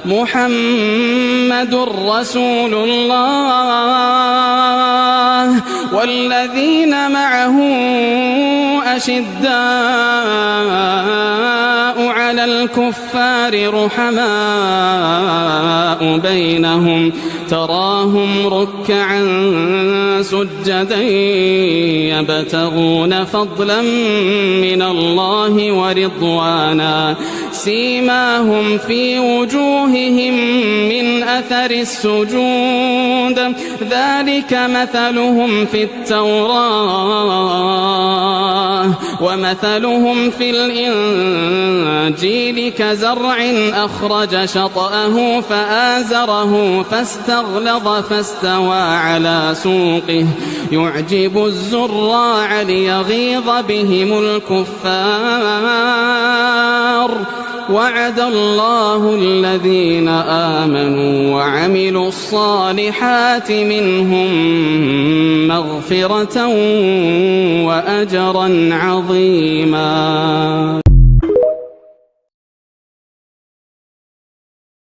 محمد رسول الله والذين معه أشداء على الكفار رحماء بينهم تراهم ركعا سجدا يبتغون فضلا من الله ورضوانا سيماهم في وجوههم من أثر السجود ذلك مثلهم في التوراة ومثلهم في الإنجيل كزرع أخرج شطأه فآزره فاستغلظ فاستوى على سوقه يعجب الزراع ليغيظ بهم الكفار وعد الله الذين آمنوا وعملوا الصالحات منهم مغفرة وأجرا عظيما.